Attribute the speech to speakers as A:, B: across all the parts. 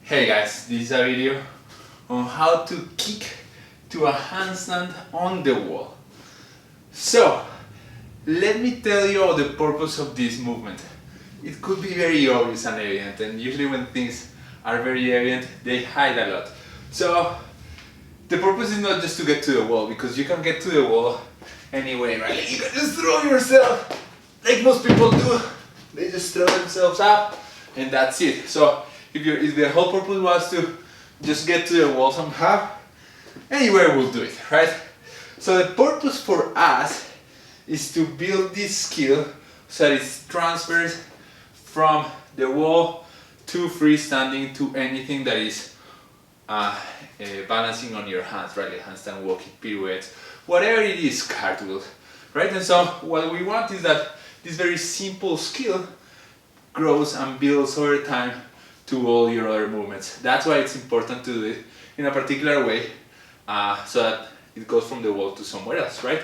A: Hey guys, this is a video on how to kick to a handstand on the wall. So, let me tell you the purpose of this movement. It could be very obvious and evident, and usually when things are very evident, they hide a lot. So, the purpose is not just to get to the wall, because you can get to the wall anyway, right? Like you can just throw yourself, like most people do. They just throw themselves up, and that's it. So, if the whole purpose was to just get to the wall somehow, anywhere will do it, right? So the purpose for us is to build this skill so that it transfers from the wall to freestanding to anything that is balancing on your hands, right? Like handstand, walking, pirouettes, whatever it is, cartwheels, right? And so what we want is that this very simple skill grows and builds over time to all your other movements. That's why it's important to do it in a particular way, so that it goes from the wall to somewhere else, right?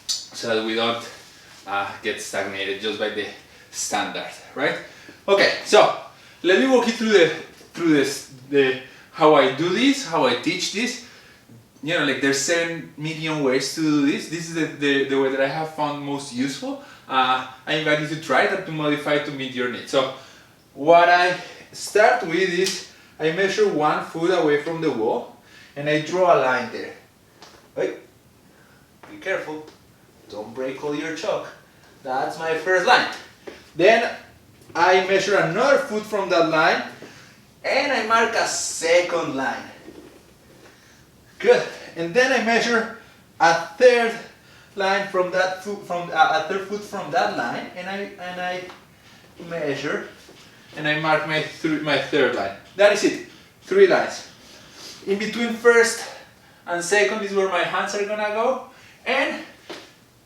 A: So that we don't get stagnated just by the standard, right? Okay, so let me walk you through how I do this, how I teach this. You know, like there's 7 million ways to do this. This is the way that I have found most useful. I invite you to try it and to modify it to meet your needs. So what I start with is I measure 1 foot away from the wall and I draw a line there. Right? Be careful, don't break all your chalk. That's my first line. Then I measure another foot from that line and I mark a second line. Good. And then I measure a third line from that foot, a third foot from that line, and I measure and I mark my third line. That is it. 3 lines. In between first and second is where my hands are gonna go, and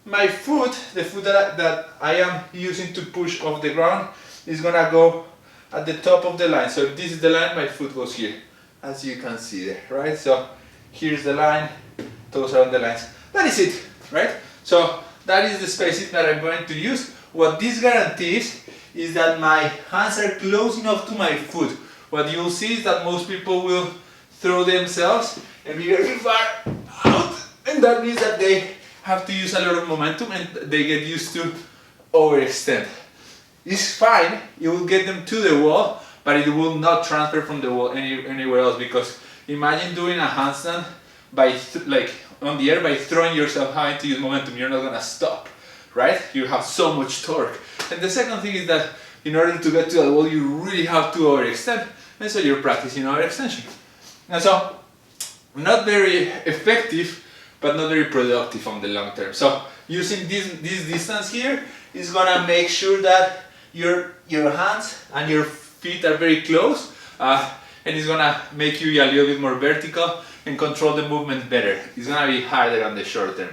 A: my foot, the foot that I am using to push off the ground, is gonna go at the top of the line. So if this is the line, my foot goes here, as you can see there, right? So here's the line, those are the lines. That is it, right? So that is the spacing that I'm going to use. What this guarantees is that my hands are close enough to my foot. What you'll see is that most people will throw themselves and be very far out, and that means that they have to use a lot of momentum and they get used to overextend. It's fine, it will get them to the wall, but it will not transfer from the wall anywhere else, because imagine doing a handstand like on the air by throwing yourself high to use momentum. You're not gonna stop, right? You have so much torque. And the second thing is that in order to get to the wall, you really have to overextend, and so you're practicing overextension. And so, not very effective, but not very productive on the long term. So, using this distance here is gonna make sure that your hands and your feet are very close, and it's gonna make you a little bit more vertical and control the movement better. It's gonna be harder on the short term.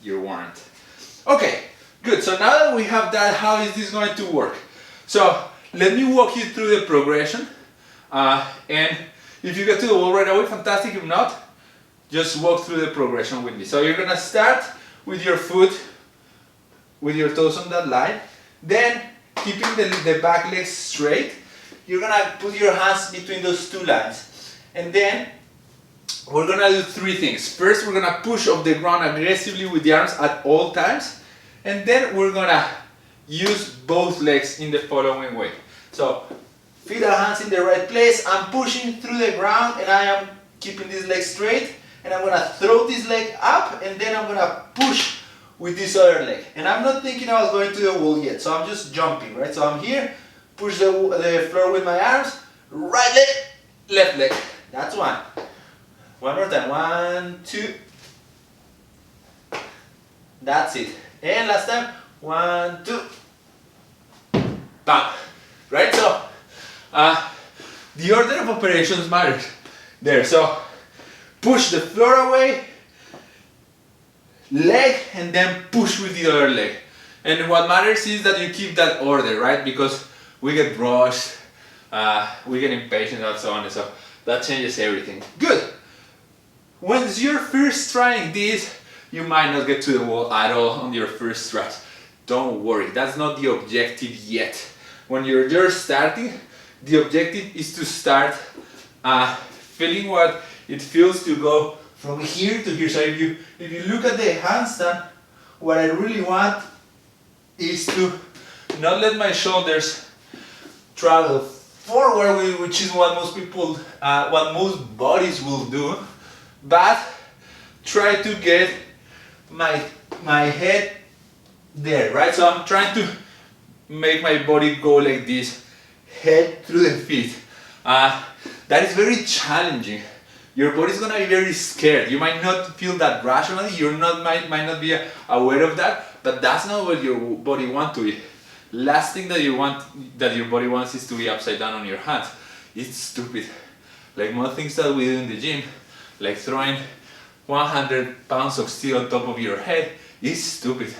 A: You warned. Okay, good. So now that we have that, how is this going to work? So let me walk you through the progression, and if you get to the wall right away, fantastic. If not, just walk through the progression with me. So you're gonna start with your foot, with your toes on that line. Then, keeping the back legs straight, you're gonna put your hands between those 2 lines. And then, we're gonna do 3 things. First, we're gonna push off the ground aggressively with the arms at all times. And then, we're gonna use both legs in the following way. So, feet and hands in the right place. I'm pushing through the ground and I am keeping this leg straight. And I'm gonna throw this leg up and then I'm gonna push with this other leg. And I'm not thinking I was going to the wall yet, so I'm just jumping, right? So I'm here, push the floor with my arms, right leg, left leg. That's 1. One more time, 1, 2. That's it. And last time, 1, 2. Bam. Right, so the order of operations matters there. So push the floor away, leg, and then push with the other leg. And what matters is that you keep that order, right? Because we get rushed, we get impatient and so on, and so that changes everything. Good. Once you're first trying this, you might not get to the wall at all on your first try. Don't worry, that's not the objective yet. When you're just starting, the objective is to start feeling what it feels to go from here to here. So if you look at the handstand, what I really want is to not let my shoulders travel forward, which is what most people, what most bodies will do, but try to get my head there, right? So I'm trying to make my body go like this, head through the feet. That is very challenging. Your body's gonna be very scared. You might not feel that rationally, might not be aware of that, but that's not what your body wants to be. Last thing that your body wants is to be upside down on your hands. It's stupid. Like most things that we do in the gym, like throwing 100 pounds of steel on top of your head, is stupid.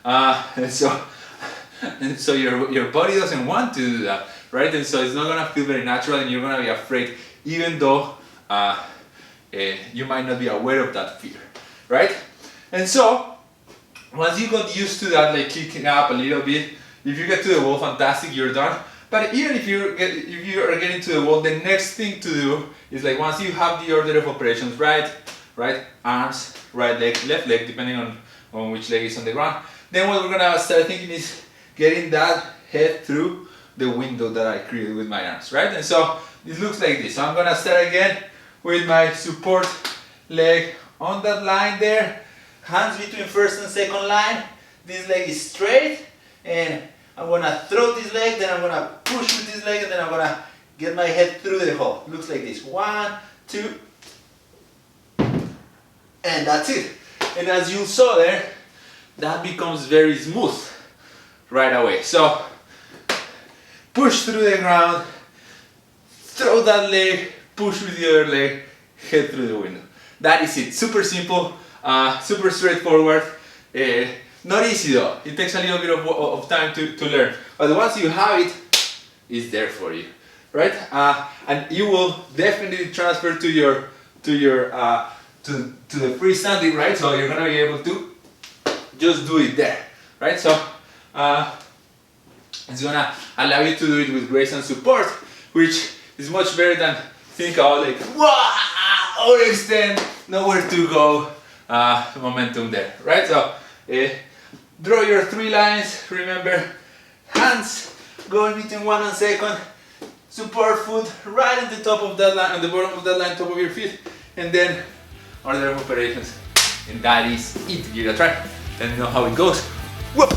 A: And so your body doesn't want to do that, right? And so it's not gonna feel very natural, and you're gonna be afraid, even though you might not be aware of that fear, right? And so once you got used to that, like kicking up a little bit, if you get to the wall, fantastic, you're done. But even if you are getting to the wall, the next thing to do is, like, once you have the order of operations right arms, right leg, left leg, depending on which leg is on the ground, then what we're gonna start thinking is getting that head through the window that I created with my arms, right? And so it looks like this. So I'm gonna start again with my support leg on that line there, hands between first and second line. This leg is straight, and I'm gonna throw this leg, then I'm gonna push with this leg, and then I'm gonna get my head through the hole. Looks like this. 1, 2, and that's it. And as you saw there, that becomes very smooth right away. So push through the ground, throw that leg, push with the other leg, head through the window. That is it. Super simple, super straightforward. Not easy though. It takes a little bit of time to learn. But once you have it, it's there for you, right? And you will definitely transfer to the freestanding, right? So you're gonna be able to just do it there, right? So it's gonna allow you to do it with grace and support, which is much better than think about like, wow, overextend, nowhere to go, momentum there, right? So draw your 3 lines. Remember, hands going between 1 and second, support foot right at the top of that line, on the bottom of that line, top of your feet, and then order of operations. And that is it. Give it a try. Let me know how it goes. Whoop.